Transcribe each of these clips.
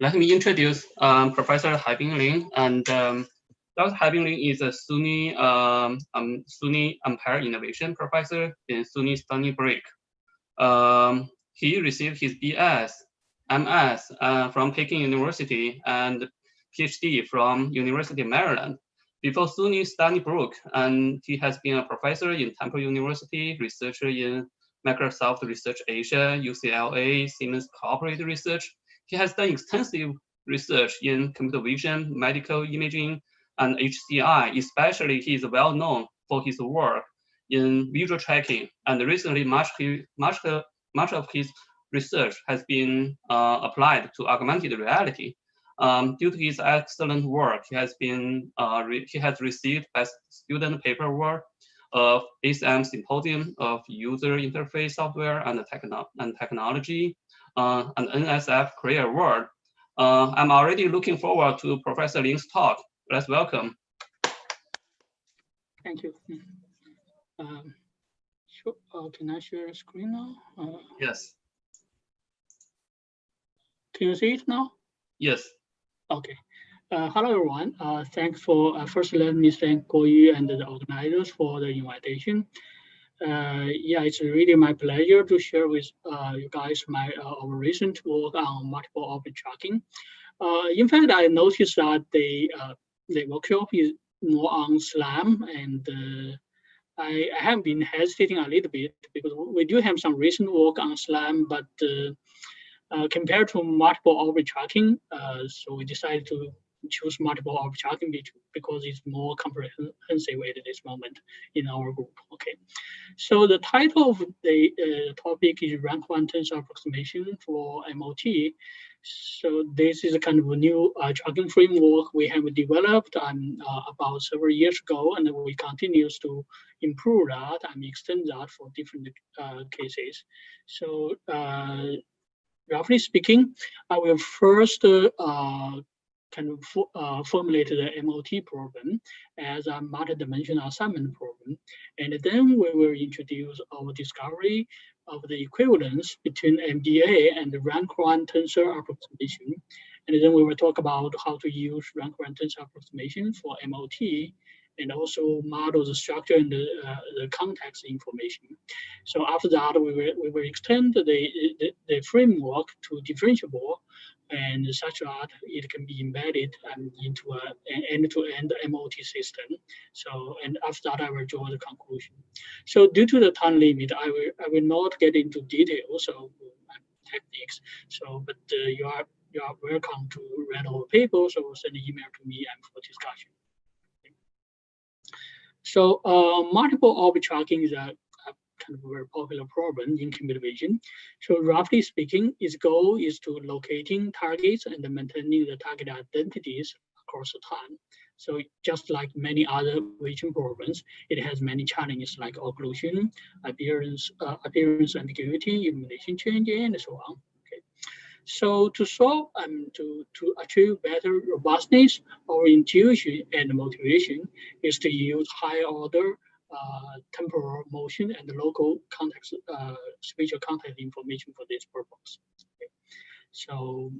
Let me introduce Professor Haibin Lin, and Dr. Haibin Lin is a SUNY Ampere Innovation Professor in SUNY Stony Brook. He received his BS, MS from Peking University and PhD from University of Maryland. Before SUNY Stony Brook, and he has been a professor in Temple University, researcher in Microsoft Research Asia, UCLA, Siemens Corporate Research. He has done extensive research in computer vision, medical imaging, and HCI. Especially, he is well known for his work in visual tracking, and recently much of his research has been applied to augmented reality. Due to his excellent work, he has received best student paper award of ASM Symposium of User Interface Software and Technology, and NSF Career Award. I'm already looking forward to Professor Lin's talk. Let's welcome. Thank you. Sure. Can I share a screen now? Yes. Can you see it now? Yes. Okay. Hello, everyone. Thanks for first let me thank Guoyu and the organizers for the invitation. Yeah, it's really my pleasure to share with you guys our recent work on multiple orbit tracking. In fact, I noticed that the workshop is more on SLAM, and I have been hesitating a little bit because we do have some recent work on SLAM, but compared to multiple orbit tracking, so we decided to choose multiple orbit tracking because it's more comprehensive at this moment in our group. Okay, so the title of the topic is rank 1 tensor approximation for MOT. So this is a kind of a new tracking framework we have developed about several years ago, and we continue to improve that and extend that for different cases. So roughly speaking, I will first formulate the MOT problem as a multi-dimensional assignment problem, and then we will introduce our discovery of the equivalence between MDA and the rank 1 tensor approximation, and then we will talk about how to use rank 1 tensor approximation for MOT, and also model the structure and the context information. So after that, we will extend the framework to differentiable, and such that it can be embedded into an end-to-end MOT system. So, and after that, I will draw the conclusion. So due to the time limit, I will not get into details of techniques. So, but you are welcome to read our papers or send an email to me and for discussion. So multiple orbit tracking is a kind of a very popular problem in computer vision. So roughly speaking, its goal is to locating targets and maintaining the target identities across the time. So just like many other vision problems, it has many challenges like occlusion, appearance ambiguity, illumination change, and so on. Okay. So to solve to achieve better robustness, our intuition and motivation is to use higher order temporal motion and local context, spatial context information for this purpose. Okay. So,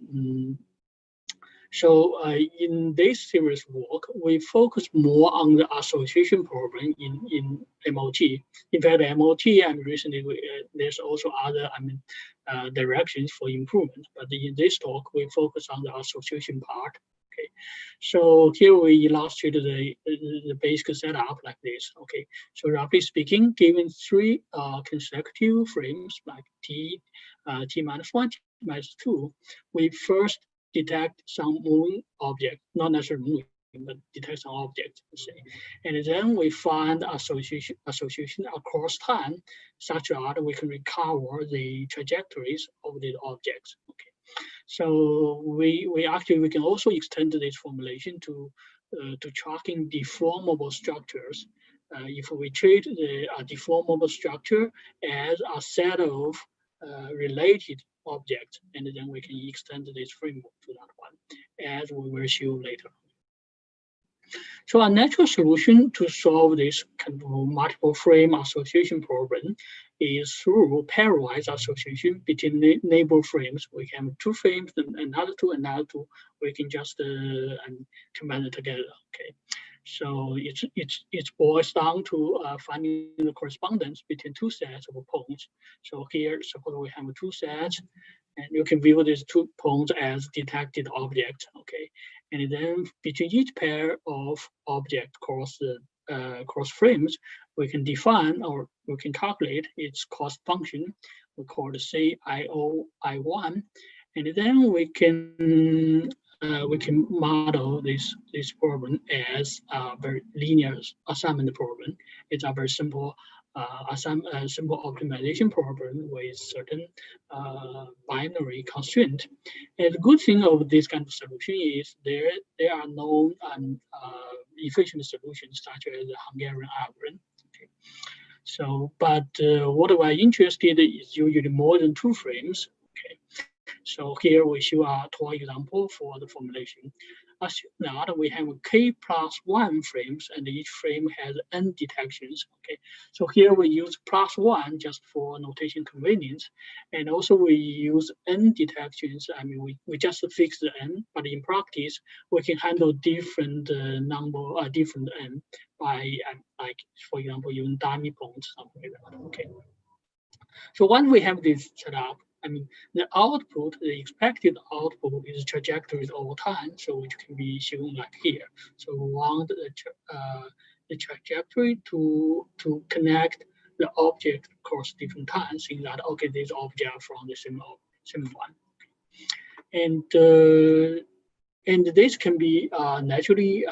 in this series work, we focus more on the association problem in MOT. In fact, MOT, and recently there's also other directions for improvement. But in this talk, we focus on the association part. Okay, so here we illustrate the basic setup like this. Okay, so roughly speaking, given 3 consecutive frames like t minus 1, t minus 2, we first detect some moving object, not necessarily moving, but detect some object, let's say. And then we find association across time, such that we can recover the trajectories of the objects. Okay. So we can also extend this formulation to tracking deformable structures. If we treat the deformable structure as a set of related objects, and then we can extend this framework to that one, as we will show later. So a natural solution to solve this kind of multiple frame association problem is through pairwise association between neighbor frames. We have two frames, and another two. We can just combine it together. Okay, so it boils down to finding the correspondence between two sets of points. So here, suppose we have two sets, and you can view these 2 points as detected objects. Okay, and then between each pair of object cross frames, we can define or we can calculate its cost function. We call it CIO-I1, and then we can model this problem as a very linear assignment problem. It's a very simple simple optimization problem with certain binary constraint. And the good thing of this kind of solution is there are no efficient solutions such as the Hungarian algorithm. Okay. So, but what we're interested in is usually more than 2 frames. Okay. So here we show a toy example for the formulation. Assume that we have k+1 frames and each frame has n detections. Okay, so here we use +1 just for notation convenience, and also we use n detections. I mean, we just fix the n, but in practice we can handle different different n by like for example using dummy points, something like that. Okay. So once we have this set up, I mean, the output, the expected output is trajectories over time, so which can be shown like here. So we want the trajectory to connect the object across different times, saying that okay, these objects are from the same one, and this can be naturally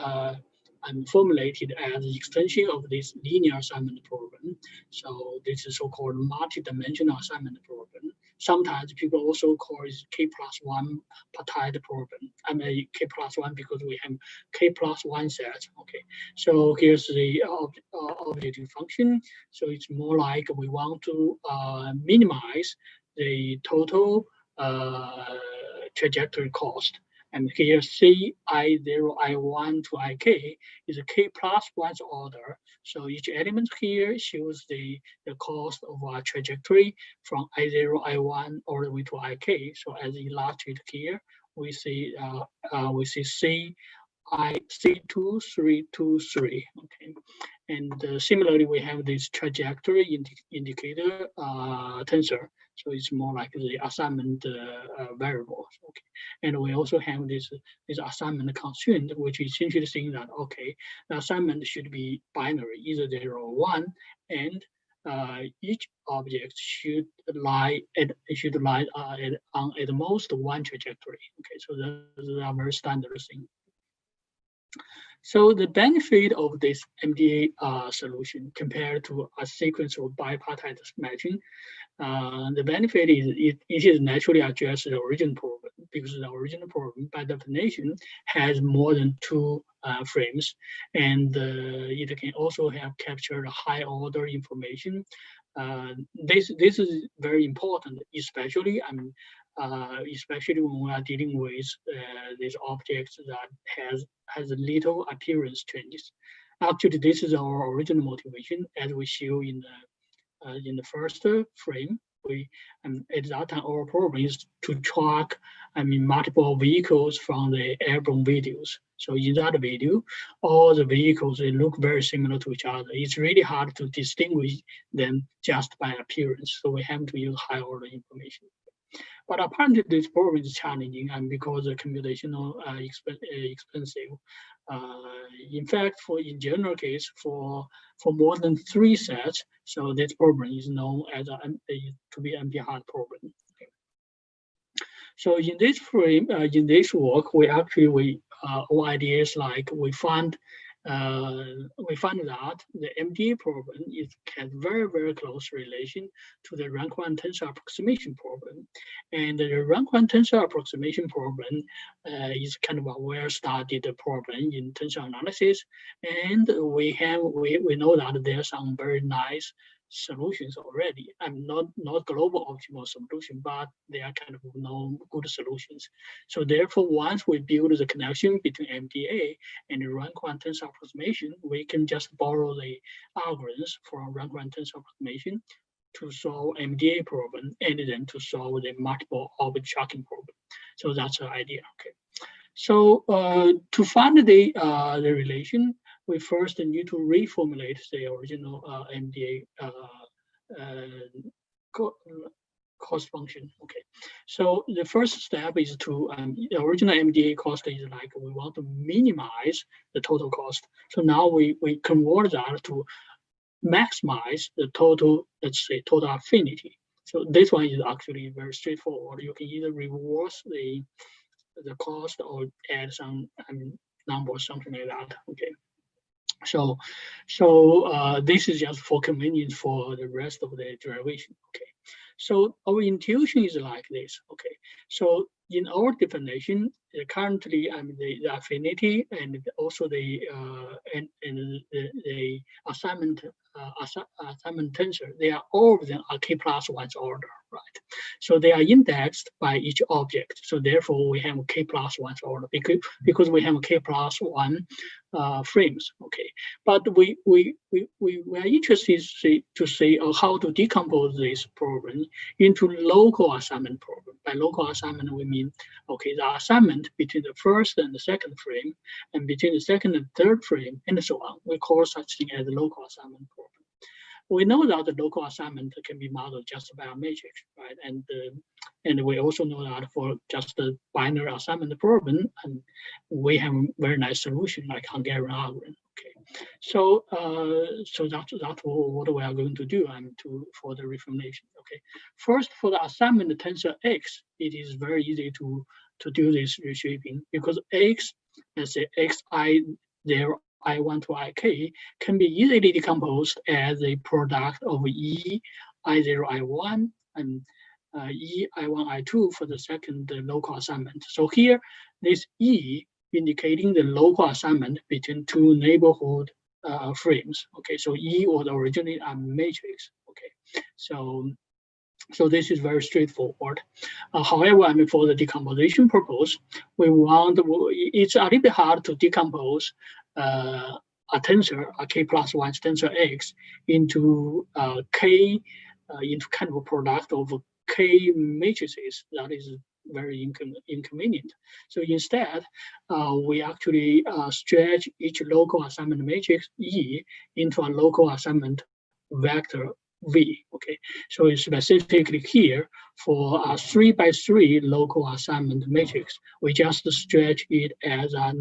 formulated as an extension of this linear assignment problem. So this is so-called multi-dimensional assignment problem. Sometimes people also call it k+1 partite problem. I mean k+1 because we have k+1 sets. Okay, so here's the objective function. So it's more like we want to minimize the total trajectory cost. And here CI0, I1 to IK is a k+1 order. So each element here shows the cost of our trajectory from I0, I1 all the way to IK. So as illustrated here, we see C2, 3, 2, 3. Okay, and similarly we have this trajectory indicator tensor. So it's more like the assignment variable. Okay, and we also have this assignment constraint, which is essentially saying that okay, the assignment should be binary, either 0 or 1, and each object should lie on at most one trajectory. Okay, so those are very standard thing. So the benefit of this MDA solution compared to a sequence of bipartite matching, the benefit is it is naturally address the original problem, because the original problem by definition has more than 2 frames, and it can also have captured high order information. This is very important, especially especially when we are dealing with these objects that has little appearance changes. Actually, this is our original motivation, as we show in the first frame. At that time, our problem is to track, multiple vehicles from the airborne videos. So in that video, all the vehicles, they look very similar to each other. It's really hard to distinguish them just by appearance. So we have to use high order information. But apparently this problem is challenging, and because the computational expensive. In fact, in general case, for more than 3 sets, so this problem is known as to be NP-hard problem. Okay. So in this frame, in this work, our ideas like we find that the MDA problem has very, very close relation to the rank 1 tensor approximation problem. And the rank 1 tensor approximation problem is kind of a well-studied problem in tensor analysis. And we know that there's some very nice solutions already. I'm not global optimal solution, but they are kind of known good solutions. So therefore, once we build the connection between MDA and the rank-1 tensor approximation, we can just borrow the algorithms from rank-1 tensor approximation to solve MDA problem and then to solve the multiple orbit tracking problem. So that's the idea. Okay. So to find the relation, we first need to reformulate the original MDA cost function. Okay, so the first step is to the original MDA cost is like we want to minimize the total cost. So now we convert that to maximize the total, let's say, total affinity. So this one is actually very straightforward. You can either reverse the cost or add some number, something like that. Okay. So this is just for convenience for the rest of the derivation. Okay. So our intuition is like this. Okay. So in our definition, currently, the affinity and also the assignment tensor, they are all of them are k+1 order, right? So they are indexed by each object. So therefore, we have k+1 order because we have k+1 frames. Okay, but we are interested to see how to decompose this problem into local assignment problem. By local assignment, we mean the assignment between the first and the second frame, and between the second and third frame, and so on. We call such thing as local assignment problem. We know that the local assignment can be modeled just by a matrix, right? And we also know that for just the binary assignment problem, and we have a very nice solution like Hungarian algorithm. Okay, so that's what we are going to do for the reformulation. Okay, first for the assignment tensor X, it is very easy to do this reshaping because X, let's say Xi0 I1 to Ik can be easily decomposed as a product of E I0 I1 and E I1 I2 for the second local assignment. So here, this E indicating the local assignment between two neighborhood frames. Okay, so E was originally a matrix. Okay, so this is very straightforward. However, for the decomposition purpose, it's a little bit hard to decompose a tensor, a k+1 tensor X into K, into kind of a product of K matrices. That is very inconvenient. So instead, we actually stretch each local assignment matrix E into a local assignment vector V. Okay, so specifically here for a 3x3 local assignment matrix, we just stretch it as a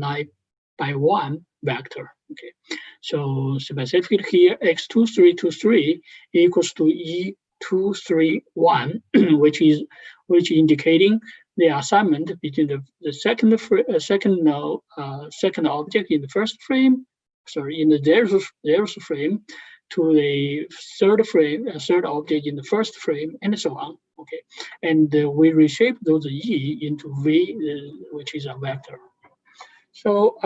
9x1 vector. Okay, so specifically here x2323 equals to E231, which indicating the assignment between the second object in the first frame, in the zeroth frame, to the third object in the first frame, and so on. Okay, and we reshape those E into V, which is a vector. So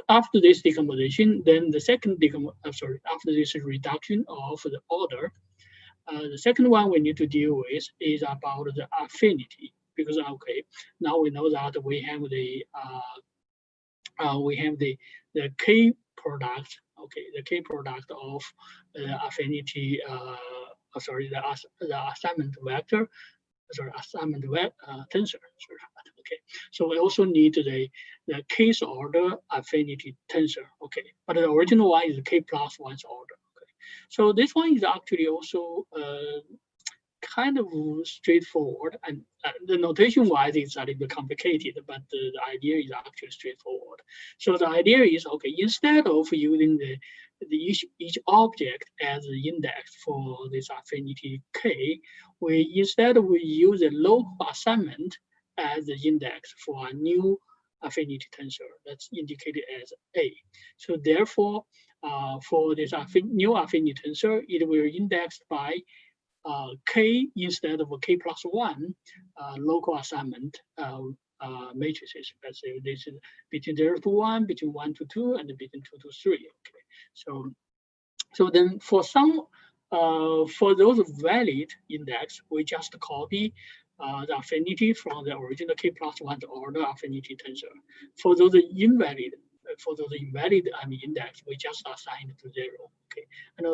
after this decomposition, then the second after this reduction of the order, the second one we need to deal with is about the affinity, because now we know that we have the K product. Okay, the K product of affinity. The assignment vector. Assignment tensor. Okay, so we also need the K's order affinity tensor. Okay, but the original one is K+1's order. Okay, so this one is actually also kind of straightforward, and the notation wise it's a little bit complicated, but the idea is actually straightforward. So the idea is, instead of using each object as the index for this affinity K, we use a local assignment as the index for a new affinity tensor that's indicated as A. So therefore, for this new affinity tensor, it will indexed by K instead of K+1 local assignment matrices. Let's say this is between 0 to 1, between 1 to 2, and between 2 to 3. Okay, So then for some, for those valid index, we just copy the affinity from the original k+1 order affinity tensor. For those invalid, index, we just assign it to 0. Okay, I know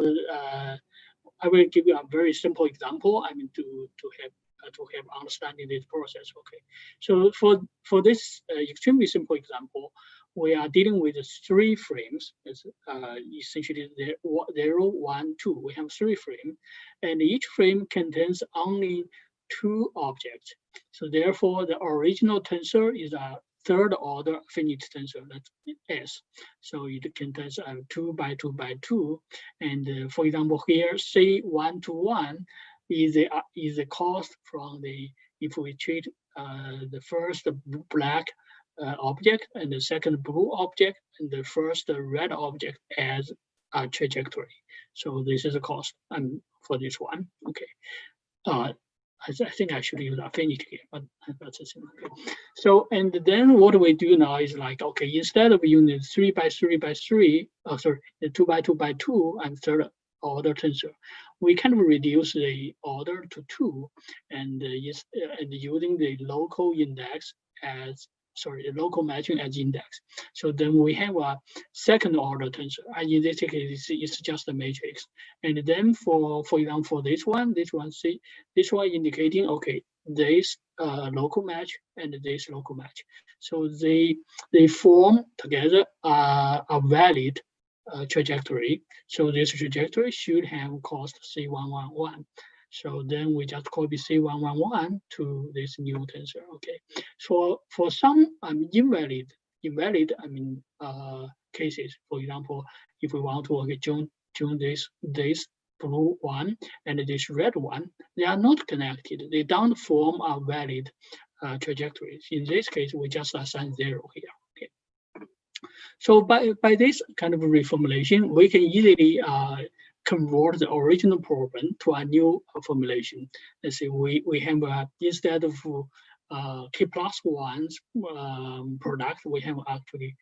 I will give you a very simple example. To have understanding this process. Okay, so for this extremely simple example, we are dealing with 3 frames. It's essentially 0, 1, 2. We have 3 frames, and each frame contains only 2 objects. So therefore, the original tensor is a 3rd order affinity tensor, that's S. So it contains 2 by 2 by 2. And for example, here, say 1 to 1 is the cost from the, if we treat the first black object and the second blue object and the first red object as a trajectory. So this is a cost for this one. Okay. I think I should use affinity here, but that's a simple. Okay. So, and then what we do now is like, okay, instead of using 3 by 3 by 3, the 2 by 2 by 2 and 3rd order tensor, we kind of reduce the order to 2 and using the local index as, the local matching as index. So then we have a 2nd order tensor. And in this case, it's just a matrix. And then for example, this one indicating, okay, this local match and this local match. So they form together a valid trajectory. So this trajectory should have cost C111. So then we just copy C111 to this new tensor. Okay. So for some invalid cases, for example, if we want to join this blue one and this red one, they are not connected. They don't form a valid trajectories. In this case, we just assign 0 here. Okay. So by this kind of reformulation, we can easily convert the original problem to a new formulation. Let's say we have instead of k+1's product, we have actually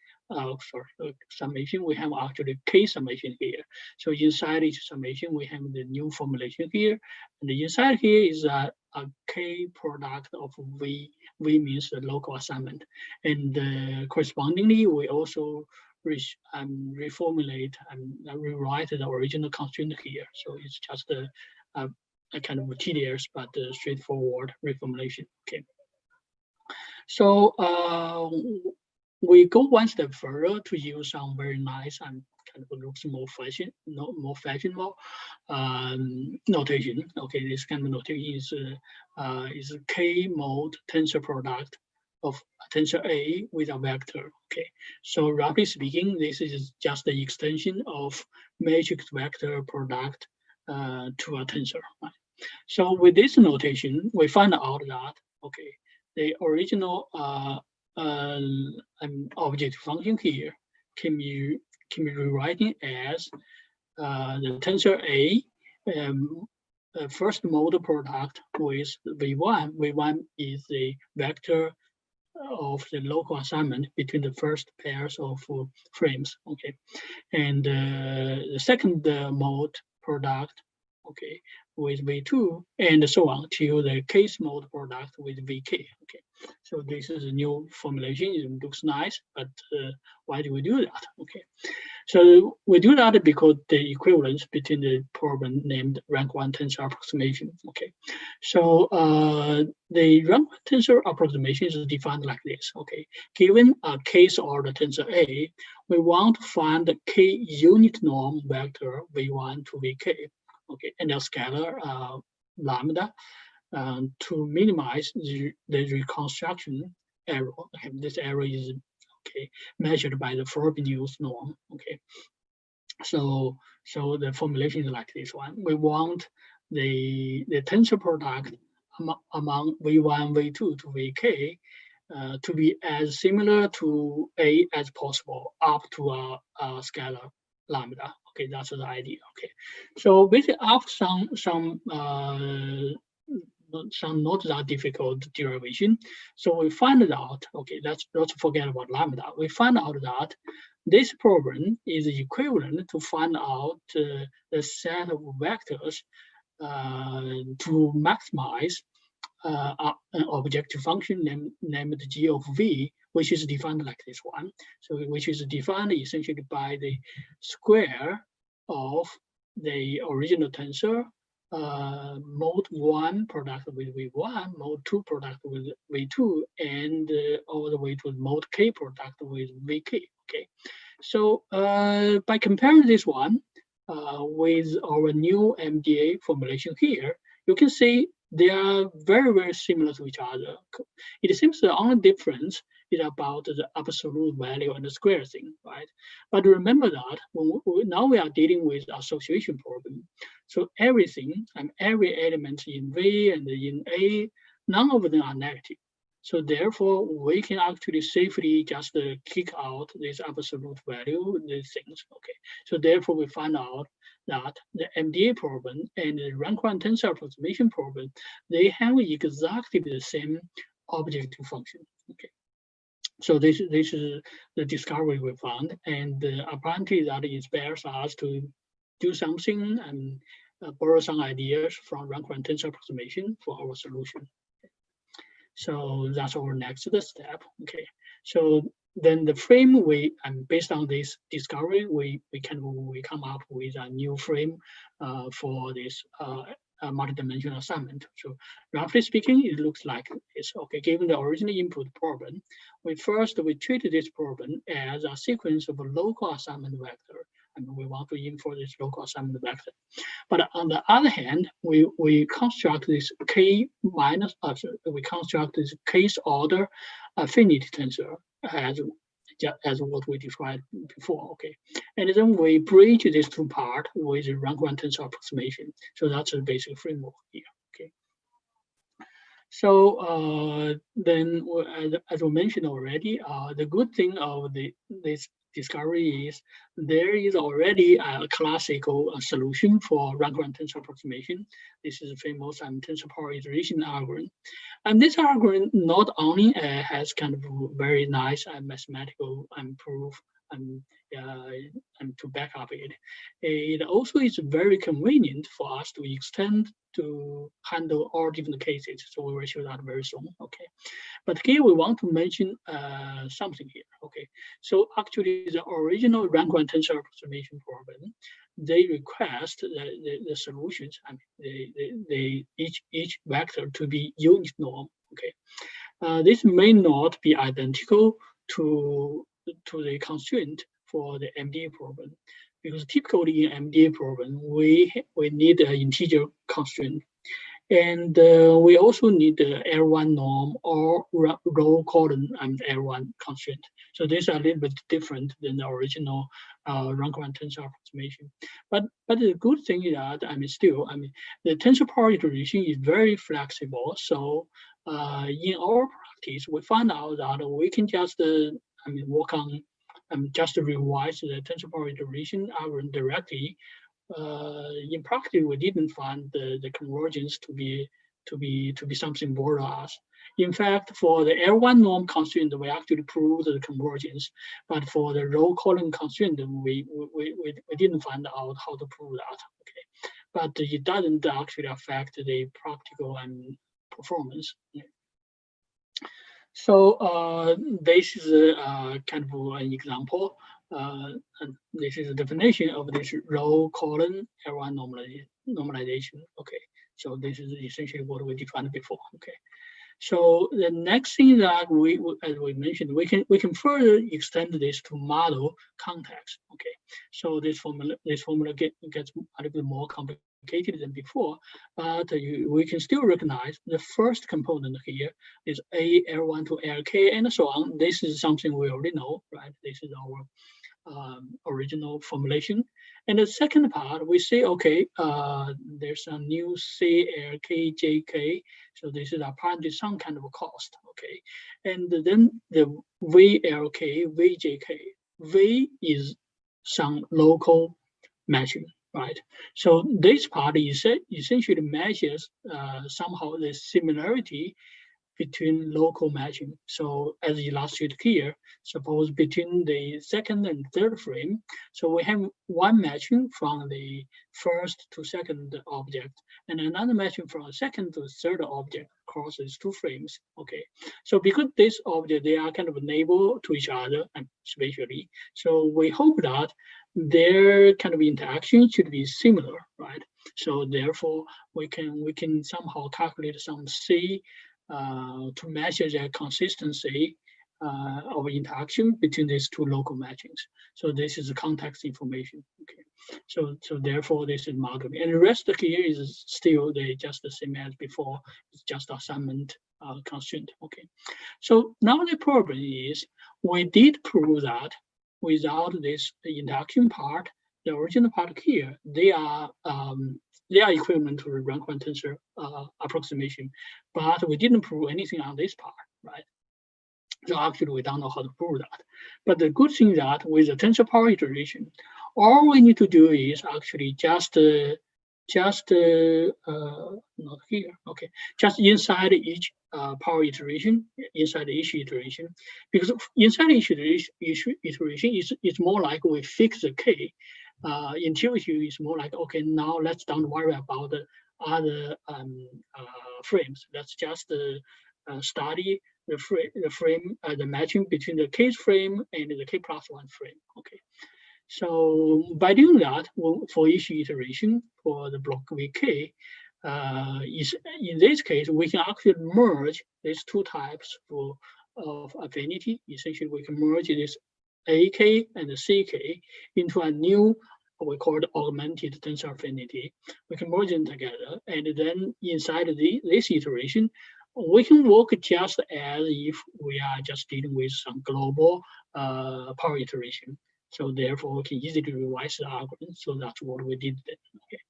summation. We have actually k summation here. So inside each summation, we have the new formulation here, and the inside here is a k product of v. V means the local assignment, and correspondingly, we also reformulate and rewrite the original constraint here. So it's just a kind of tedious but straightforward reformulation. Okay. So we go one step further to use some very nice and kind of looks more fashionable notation. Okay, this kind of notation is a k-mode tensor product of tensor A with a vector. Okay, so roughly speaking, this is just the extension of matrix vector product to a tensor. Right? So with this notation, we find out that okay, the original object function here can be rewritten as the tensor A first mode product with V1. V1 is the vector of the local assignment between the first pairs of frames. Okay, and the second mode product, okay, with V2 and so on till the case mode product with VK. Okay, so this is a new formulation. It looks nice, but why do we do that? Okay, so we do that because the equivalence between the problem named rank 1 tensor approximation. Okay, so the rank 1 tensor approximation is defined like this. Okay, given a case order tensor A, we want to find the k unit norm vector V1 to Vk. Okay, and a scalar lambda to minimize the reconstruction error. Okay, this error is measured by the Frobenius norm. Okay, so the formulation is like this one. We want the tensor product among V1, V2 to Vk to be as similar to A as possible up to a scalar lambda. Okay, that's the idea. Okay, so basically after some not that difficult derivation, so we find out. Okay, let's forget about lambda. We find out that this problem is equivalent to find out the set of vectors to maximize an objective function named g of v, which is defined like this one. So which is defined essentially by the square of the original tensor, mode 1 product with V1, mode 2 product with V2, and all the way to mode K product with VK. Okay, so by comparing this one with our new MDA formulation here, you can see they are very, very similar to each other. It seems the only difference is about the absolute value and the square thing, right? But remember that now we are dealing with association problem. So everything and every element in V and in A, none of them are negative. So therefore, we can actually safely just kick out this absolute value, these things, okay? So therefore, we find out that the MDA problem and the rank-1 tensor approximation problem, they have exactly the same objective function, okay? So this is the discovery we found, and apparently that inspires us to do something and borrow some ideas from rank-1 tensor approximation for our solution. So that's our next step. Okay. So then the frame based on this discovery, we come up with a new frame for this multidimensional assignment. So roughly speaking, it looks like this. Okay, given the original input problem, we treat this problem as a sequence of a local assignment vector, and we want to enforce this local assignment vector. But on the other hand, we construct this we construct this case order affinity tensor as what we described before, okay? And then we bridge these two parts with the rank-1 tensor approximation. So that's the basic framework here, okay? So then, as we mentioned already, the good thing of this discovery is there is already a classical solution for rank-1 tensor approximation. This is a famous tensor power iteration algorithm. And this algorithm not only has kind of very nice mathematical proof and to back up it, it also is very convenient for us to extend to handle all different cases. So we will show that very soon, okay? But here we want to mention something here, okay? So actually the original rank-1 tensor approximation problem, they request the solutions, each vector to be unit norm, okay? This may not be identical to the constraint for the MDA problem, because typically in MDA problem, we need an integer constraint. And we also need the L1 norm or row column and L1 constraint. So these are a little bit different than the original rank-1 tensor approximation. But the good thing is that the tensor power iteration is very flexible. So in our practice, we found out that we can just work on just revise the tensor power iteration algorithm directly. In practice, we didn't find the convergence to be something bother us. In fact, for the L1 norm constraint, we actually proved the convergence, but for the row column constraint, we didn't find out how to prove that. Okay, but it doesn't actually affect the practical performance. Yeah. So this is kind of an example. And this is a definition of this row column L1 normalization. Okay, so this is essentially what we defined before. Okay, so the next thing that as we mentioned, we can further extend this to model context. Okay, so this formula gets a little bit more complicated than before, but we can still recognize the first component here is A, L1 to LK, and so on. This is something we already know, right? This is our original formulation. And the second part, we say, okay, there's a new CLKJK. So this is apparently some kind of a cost, okay? And then the VLK, VJK. V is some local matching, right? So this part is essentially measures somehow the similarity between local matching. So as illustrated here, suppose between the second and third frame, so we have one matching from the first to second object, and another matching from second to third object across these two frames. Okay, so because this object, they are kind of neighbor to each other and spatially, so we hope that their kind of interaction should be similar, right? So therefore, we can somehow calculate some C to measure the consistency of interaction between these two local matchings. So this is the context information. Okay. So therefore, this is modeling, and the rest here is still just the same as before. It's just assignment constraint. Okay. So now the problem is we did prove that without this interaction part, the original part here, they are equivalent to the rank-one tensor approximation, but we didn't prove anything on this part, right? So actually, we don't know how to prove that. But the good thing that with the tensor power iteration, all we need to do is actually just not here, okay, just inside each power iteration, inside each iteration, because inside each iteration is more like we fix the k. Intuition is more like, okay, now let's don't worry about the other frames. Let's just study the matching between the k frame and the k plus one frame. Okay. So by doing that, for each iteration for the block VK, in this case, we can actually merge these two types of affinity. Essentially, we can merge this AK and the CK into a new, what we call augmented tensor affinity. We can merge them together, and then inside this iteration, we can work just as if we are just dealing with some global power iteration. So therefore, we can easily revise the algorithm. So that's what we did then. Okay.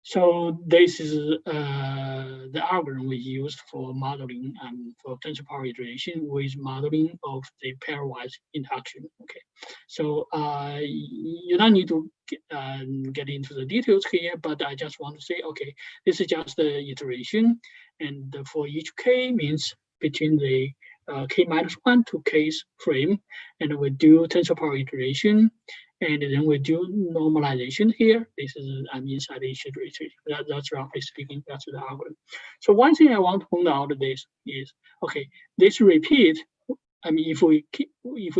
So this is the algorithm we used for modeling and for tensor power iteration with modeling of the pairwise interaction. Okay. So you don't need to get into the details here, but I just want to say, okay, this is just the iteration, and for each k means between the k minus 1 to k's frame, and we do tensor power iteration, and then we do normalization here. This is inside each iteration. That's roughly speaking, that's the algorithm. So one thing I want to point out this is, okay, this repeat, I mean, if we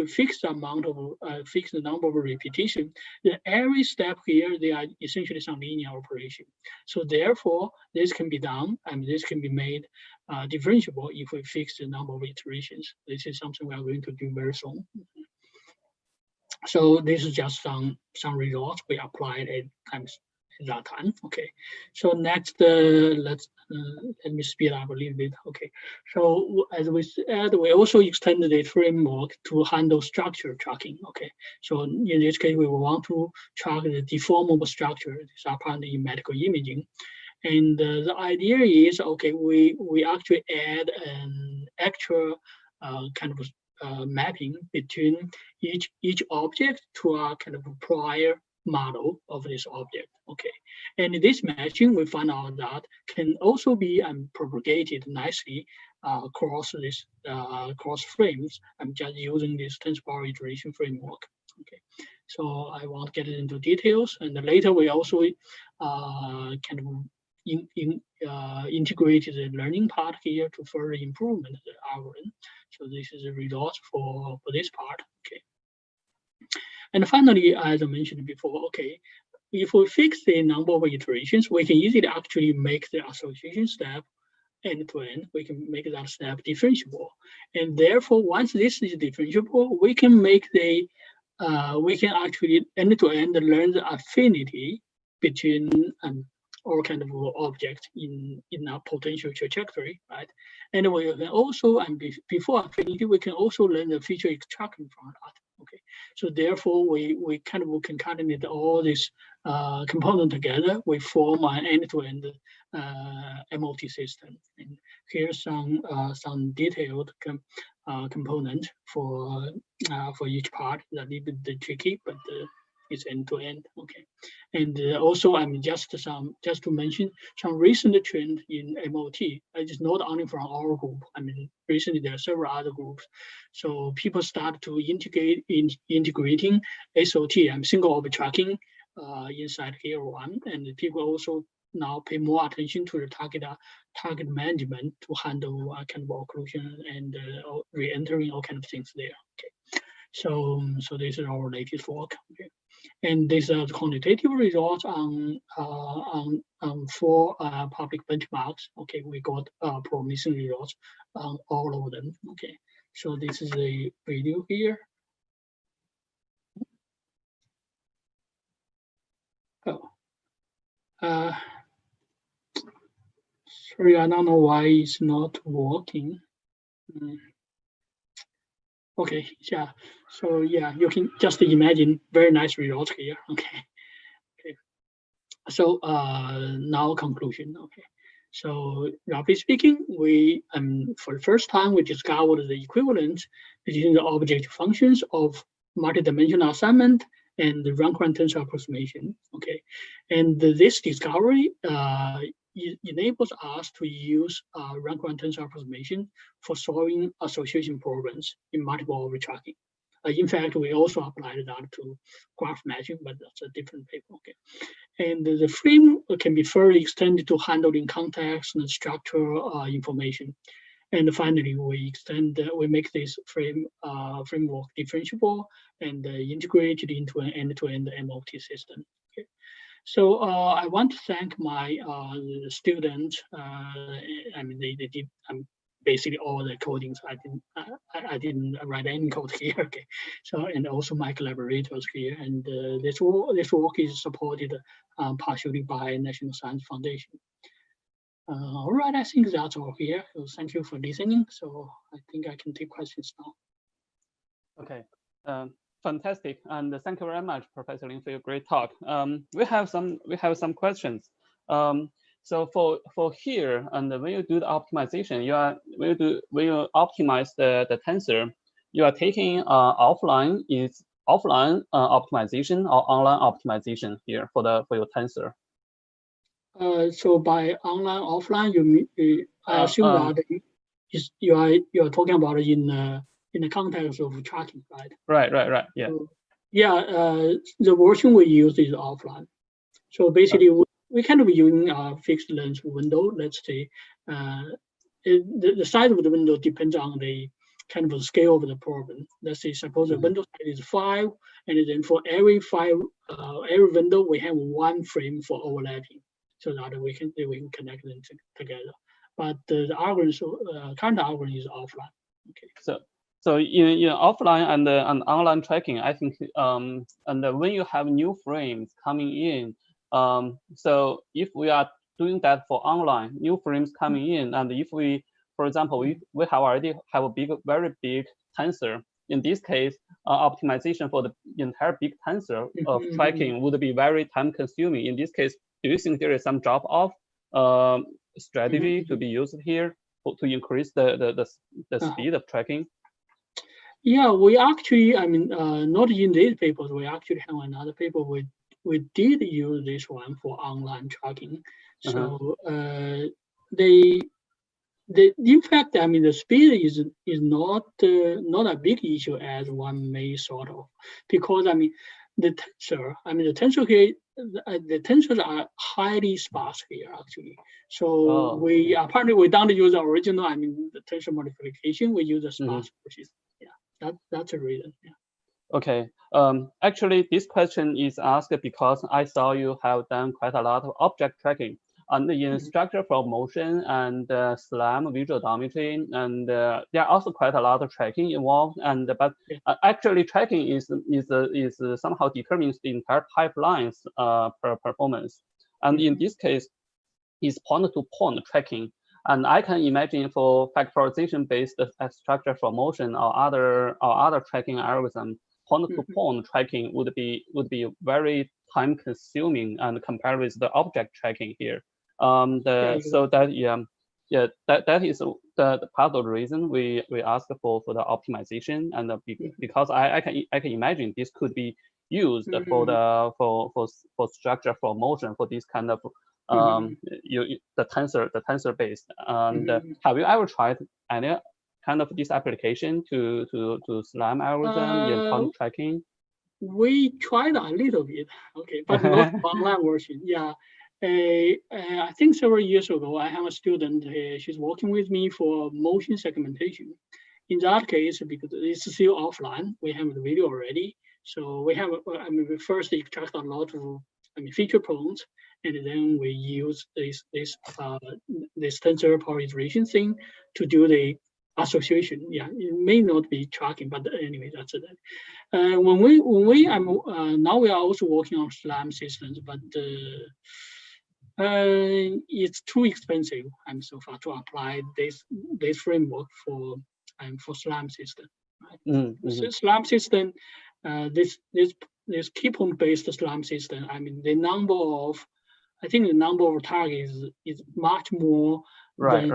fix the amount of fix the number of repetition, then every step here, they are essentially some linear operation. So therefore, this can be done, and this can be made differentiable if we fix the number of iterations. This is something we are going to do very soon. So this is just some results we applied at that time. Okay. So next, let me speed up a little bit. Okay. So as we said, we also extended the framework to handle structure tracking. Okay. So in this case, we want to track the deformable structure. These are partly in medical imaging. And the idea is, okay, we actually add an actual kind of mapping between each object to a kind of prior model of this object. Okay, and this matching, we found out that can also be propagated nicely across this cross frames. I'm just using this tensor power iteration framework. Okay, so I won't get into details, and later we also kind of integrated the learning part here to further improvement the algorithm. So this is the results for this part. Okay. And finally, as I mentioned before, okay, if we fix the number of iterations, we can easily actually make the association step end to end. We can make that step differentiable. And therefore, once this is differentiable, we can make the we can actually end to end learn the affinity between all kind of objects in a potential trajectory, right? And we can also, and before affinity, we can also learn the feature extraction from that. Okay, so therefore we kind of concatenate all these components together. We form an end-to-end MOT system. And here's some detailed component for each part. That a little bit tricky, but It's end-to-end. Okay, and also just to mention some recent trend in MOT. It's not only from our group. Recently there are several other groups. So people start to integrating SOT and single orbit tracking inside KR1, and people also now pay more attention to the target management to handle kind of occlusion and re-entering, all kind of things there. Okay, so this is our latest work. Okay, and these are the quantitative results on 4 public benchmarks. Okay, we got promising results on all of them. Okay, so this is a video here. Oh. Sorry, I don't know why it's not working. Okay, yeah. So yeah, you can just imagine very nice results here. Okay. So now conclusion. Okay. So roughly speaking, we for the first time we discovered the equivalence between the objective functions of multidimensional assignment and the Rank-Quan tensor approximation. Okay, and this discovery enables us to use Rank-Quan tensor approximation for solving association problems in multiple orbit tracking. In fact, we also applied that to graph matching, but that's a different paper. Okay, and the frame can be further extended to handling context and structure information. And finally, we make this framework differentiable and integrate it into an end-to-end MOT system. Okay. So I want to thank my students. They did basically all the codings. I didn't write any code here. Okay. So and also my collaborators here. And this work is supported partially by National Science Foundation. All right, I think that's all here. So thank you for listening. So I think I can take questions now. Okay, fantastic, and thank you very much, Professor Lin, for your great talk. We have some questions. So for here, and when you do the optimization, when you optimize the tensor, you are taking offline optimization or online optimization here for your tensor. So by online, offline, you mean I assume that you are talking about in the context of tracking, right? Right. Yeah. So, yeah. The version we use is offline. So basically, we kind of using a fixed length window. Let's say the size of the window depends on the kind of scale of the problem. Let's say suppose the window size is 5, and then for every window we have 1 frame for overlapping, so that we can connect them together. But the algorithm, current algorithm is offline. Okay. So in offline and online tracking, I think and when you have new frames coming in, so if we are doing that for online, new frames coming in, and if we, for example, we already have a very big tensor. In this case, optimization for the entire big tensor of tracking would be very time consuming. In this case, do you think there is some drop off strategy to be used here to increase the speed of tracking? Yeah, we actually, not in these papers, we actually have another paper we did use this one for online tracking. So in fact, the speed is not a big issue as one may sort of, because the tensor here, the tensors are highly sparse here actually. So we apparently we don't use the original, the tensor modification. We use the sparse version. Yeah, that's a reason. Yeah. Okay. Actually, this question is asked because I saw you have done quite a lot of object tracking. And in structure from motion and SLAM visual odometry, and there are also quite a lot of tracking involved. And but actually, tracking is somehow determines the entire pipeline's performance. And in this case, is point-to-point tracking. And I can imagine for factorization-based structure from motion or other tracking algorithm, point-to-point tracking would be very time-consuming and compared with the object tracking here. So that is the part of the reason we ask for the optimization, and because I can imagine this could be used for the for structure, for motion, for this kind of the tensor based. And have you ever tried any kind of this application to SLAM algorithm in point tracking? We tried a little bit, okay, but not online version. Yeah, I think several years ago, I have a student. She's working with me for motion segmentation. In that case, because it's still offline, we have the video already. So we have, we first extract a lot of feature points, and then we use this tensor power iteration thing to do the association. Yeah, it may not be tracking, but anyway, that's it. When we now we are also working on SLAM systems, but it's too expensive so far to apply this framework for SLAM system. Right? So SLAM system, this key point based SLAM system. The number of targets is much more than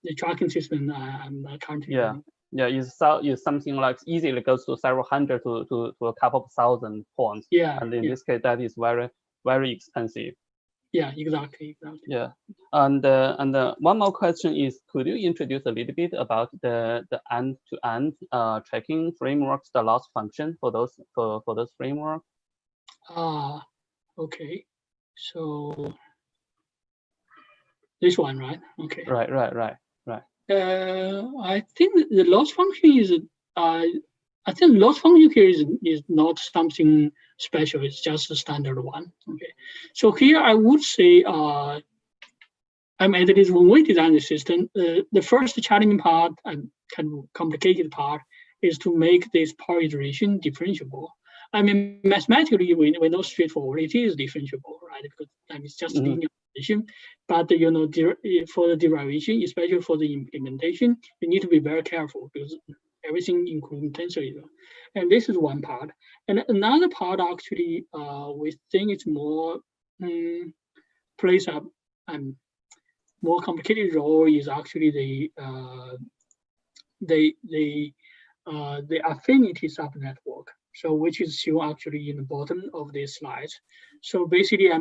the tracking system I'm currently using. Yeah, it's something like easily goes to several hundred to a couple of thousand points. Yeah. And in this case, that is very, very expensive. Yeah, exactly. Yeah, and one more question is, could you introduce a little bit about the end-to-end tracking frameworks, the loss function for those frameworks? Okay. So this one, right? Okay. Right. I think the loss function is loss function here is not something special. It's just a standard one. Okay. So here I would say, at least when we design the system, the first challenging part and kind of complicated part is to make this power iteration differentiable. Mathematically, we know straightforward it is differentiable, right? Because it's just linear relation. But for the derivation, especially for the implementation, you need to be very careful because everything including tensor. And this is one part. And another part actually, we think it's more plays a more complicated role is actually the affinity subnetwork. So which is shown actually in the bottom of this slide. So basically,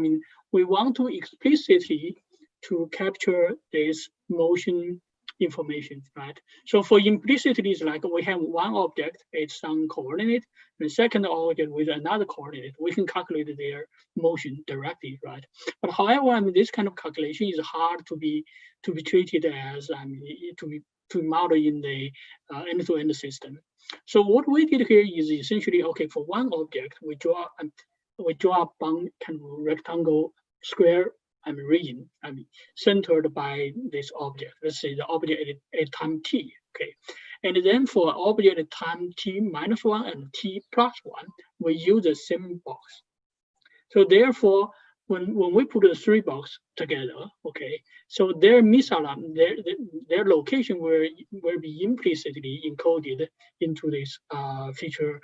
we want to explicitly to capture this motion information, right? So for implicitly, it's like we have one object, it's some coordinate, the second object with another coordinate. We can calculate their motion directly, right? But however, this kind of calculation is hard to be treated as to model in the end-to-end system. So what we did here is essentially, okay, for one object, we draw a bound kind of rectangle square region, centered by this object. Let's say the object at time t, okay. And then for object at time t minus 1 and t plus 1, we use the same box. So therefore, when we put the three boxes together, okay, so their misalignment, their location will be implicitly encoded into this feature,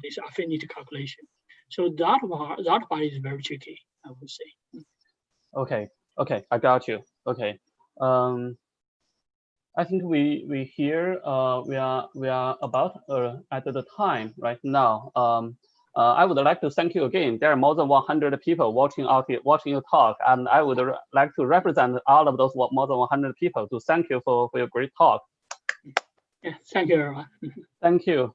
this affinity calculation. So that part is very tricky, I would say. Okay, I got you. Okay, I think we here we are about at the time right now. I would like to thank you again. There are more than 100 people watching your talk, and I would like to represent all of those more than 100 people to thank you for your great talk. Yeah, thank you, everyone. Thank you.